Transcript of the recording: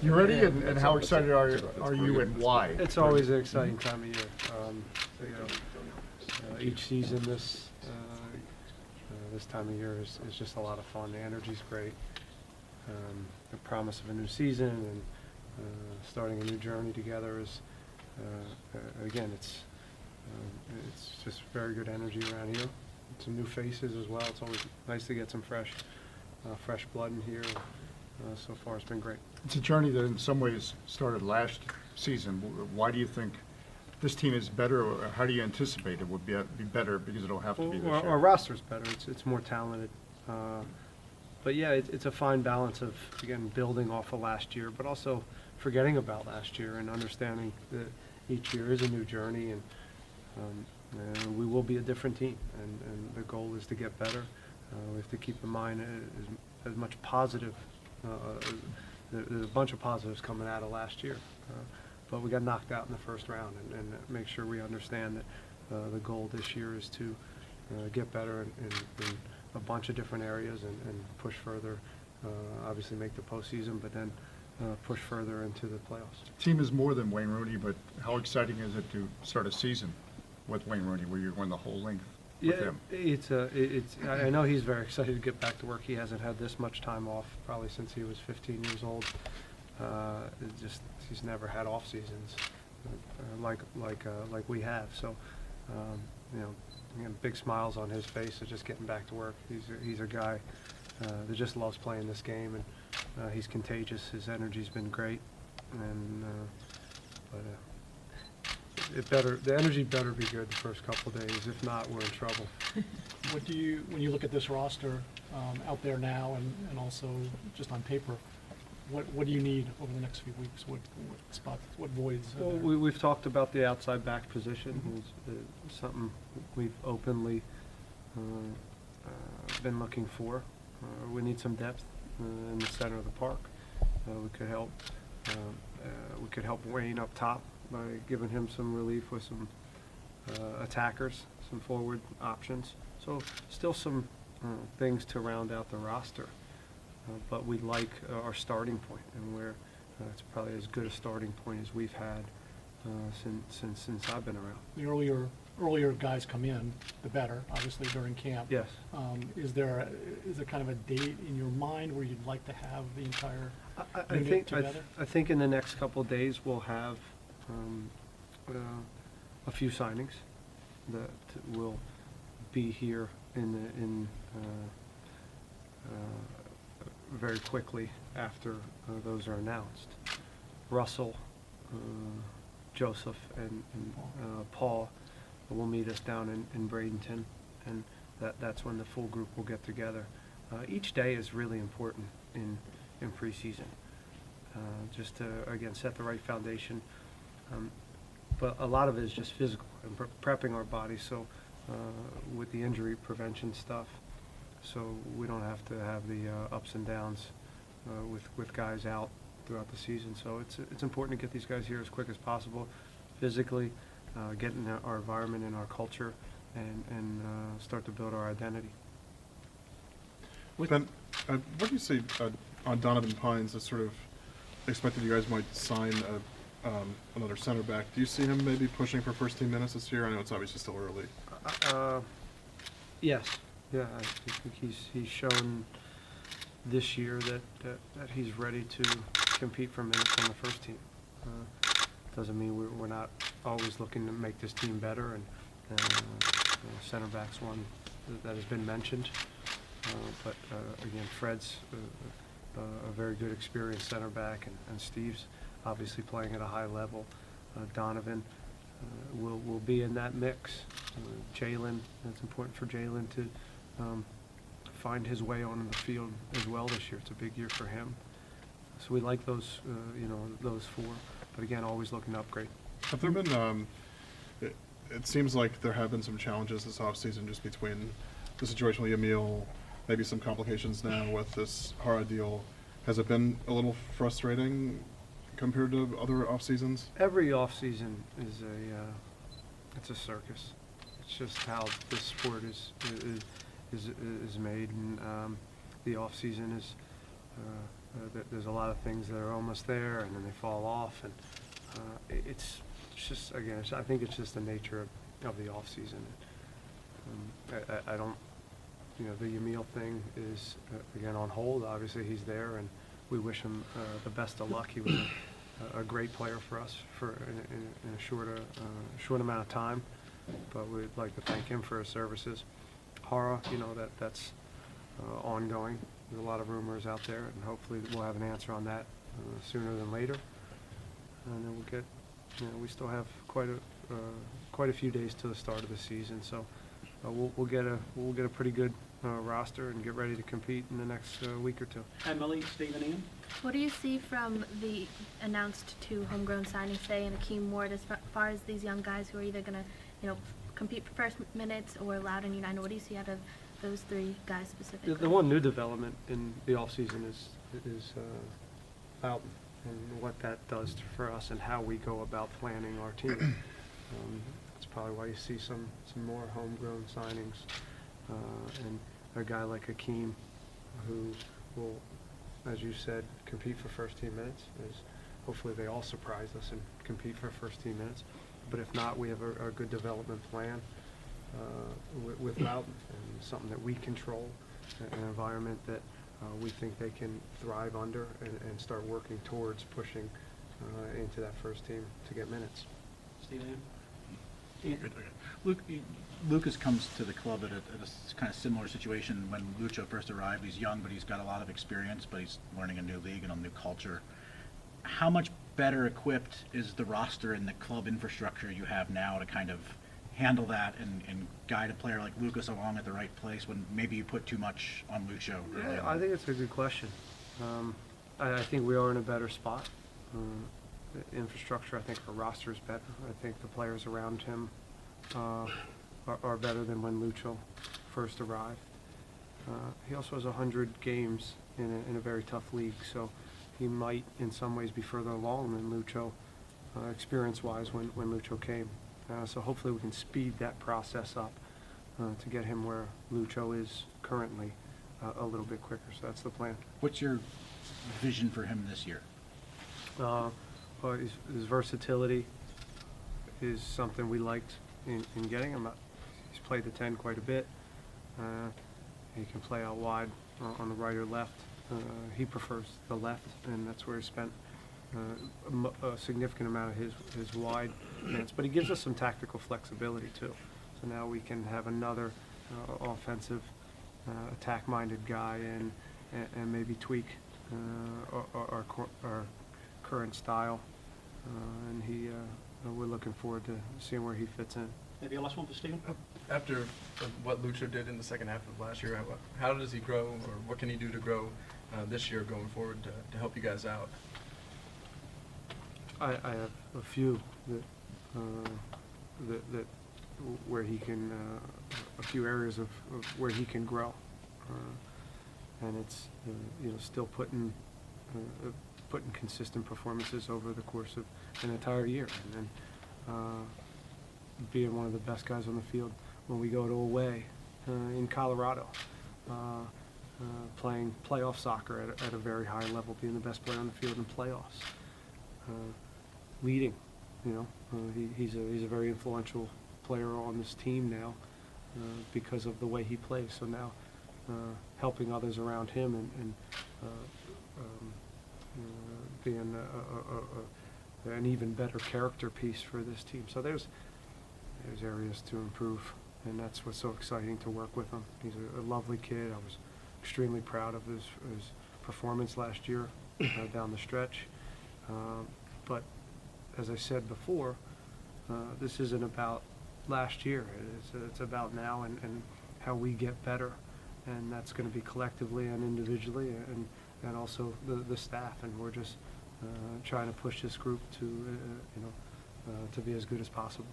You ready? And how excited are you and why? It's always an exciting time of year. Each season this time of year is just a lot of fun. The energy's great. The promise of a new season and starting a new journey together is, again, it's just very good energy around here. Some new faces as well. It's always nice to get some fresh blood in here. So far, it's been great. It's a journey that in some ways started last season. Why do you think this team is better, or how do you anticipate it would be better, because it'll have to be this year? Our roster's better. It's more talented. But yeah, it's a fine balance of, again, building off of last year, but also forgetting about last year and understanding that each year is a new journey, and we will be a different team, and the goal is to get better. We have to keep in mind as much positive. There's a bunch of positives coming out of last year, but we got knocked out in the first round, and make sure we understand that the goal this year is to get better in a bunch of different areas and push further. Obviously make the postseason, but then push further into the playoffs. Team is more than Wayne Rooney, but how exciting is it to start a season with Wayne Rooney where you're going the whole length with him? I know he's very excited to get back to work. He hasn't had this much time off probably since he was 15 years old. He's never had off seasons like we have. So, again, big smiles on his face of just getting back to work. He's a guy that just loves playing this game, and he's contagious. His energy's been great, and the energy better be good the first couple of days. If not, we're in trouble. When you look at this roster out there now, and also just on paper, what do you need over the next few weeks? What spots, what voids? Well, we've talked about the outside back position. It's something we've openly been looking for. We need some depth in the center of the park. We could help Wayne up top by giving him some relief with some attackers, some forward options. So still some things to round out the roster. But we like our starting point, and it's probably as good a starting point as we've had since I've been around. The earlier guys come in, the better, obviously, during camp. Yes. Is there kind of a date in your mind where you'd like to have the entire unit together? I think in the next couple of days we'll have a few signings that will be here very quickly after those are announced. Russell, Joseph, and Paul will meet us down in Bradenton, and that's when the full group will get together. Each day is really important in preseason, just to, again, set the right foundation. But a lot of it is just physical and prepping our bodies. So with the injury prevention stuff, so we don't have to have the ups and downs with guys out throughout the season. So it's important to get these guys here as quick as possible, physically, get in our environment and our culture, and start to build our identity. Ben, what do you say on Donovan Pines? That sort of expected you guys might sign another center back. Do you see him maybe pushing for first team minutes this year? I know it's obviously still early. Yes. Yeah, I think he's shown this year that he's ready to compete for minutes on the first team. Doesn't mean we're not always looking to make this team better, and center back's one that has been mentioned. But again, Fred's a very good experienced center back, and Steve's obviously playing at a high level. Donovan will be in that mix. Jalen, it's important for Jalen to find his way onto the field as well this year. It's a big year for him. So we like those, those four. But again, always looking to upgrade. Have there been? It seems like there have been some challenges this offseason just between the situation with Emil, maybe some complications now with this Hara deal. Has it been a little frustrating compared to other off seasons? Every off season is it's a circus. It's just how this sport is made, and the off season is there's a lot of things that are almost there and then they fall off, and it's just, again, I think it's just the nature of the off season. I don't, the Yamil thing is again on hold. Obviously he's there, and we wish him the best of luck. He was a great player for us in a short amount of time, but we'd like to thank him for his services. Hara, that's ongoing. There's a lot of rumors out there, and hopefully we'll have an answer on that sooner than later. And then we'll get, we still have quite a few days to the start of the season, so we'll get a pretty good roster and get ready to compete in the next week or two. Emily, Stephen, Ian? What do you see from the announced 2 homegrown signings today and Akeem Ward as far as these young guys who are either going to, compete for first minutes or Loudon and United? What do you see out of those 3 guys specifically? The one new development in the offseason is Loudon, and what that does for us and how we go about planning our team. That's probably why you see some more homegrown signings, and a guy like Akeem, who will, as you said, compete for first team minutes. Hopefully they all surprise us and compete for first team minutes. But if not, we have a good development plan with Loudon, and something that we control, an environment that we think they can thrive under and start working towards pushing into that first team to get minutes. Stephen, Lucas comes to the club at a kind of similar situation when Lucho first arrived. He's young, but he's got a lot of experience, but he's learning a new league and a new culture. How much better equipped is the roster and the club infrastructure you have now to kind of handle that and guide a player like Lucas along at the right place when maybe you put too much on Lucho early Yeah, on? I think it's a good question. I think we are in a better spot. The infrastructure, I think our roster is better. I think the players around him are better than when Lucho first arrived. He also has 100 games in a very tough league, so he might in some ways be further along than Lucho experience-wise when Lucho came. So hopefully we can speed that process up to get him where Lucho is currently a little bit quicker. So that's the plan. What's your vision for him this year? Well, his versatility is something we liked in getting him. He's played the 10 quite a bit. He can play out wide on the right or left. He prefers the left, and that's where he spent a significant amount of his wide minutes. But he gives us some tactical flexibility too. So now we can have another offensive, attack-minded guy and maybe tweak our current style. And we're looking forward to seeing where he fits in. maybe a last one for Stephen? After what Lucho did in the second half of last year, how does he grow, or what can he do to grow this year going forward to help you guys out? I have a few that where he can, a few areas of where he can grow, and it's still putting consistent performances over the course of an entire year, and then being one of the best guys on the field when we go to away in Colorado, playing playoff soccer at a very high level, being the best player on the field in playoffs. Leading, he's a very influential player on this team now because of the way he plays. So now helping others around him and being an even better character piece for this team. So there's areas to improve, and that's what's so exciting to work with him. He's a lovely kid. I was extremely proud of his performance last year down the stretch. But as I said before, this isn't about last year. It's about now and how we get better, and that's going to be collectively and individually, and also the staff. And we're just trying to push this group to be as good as possible.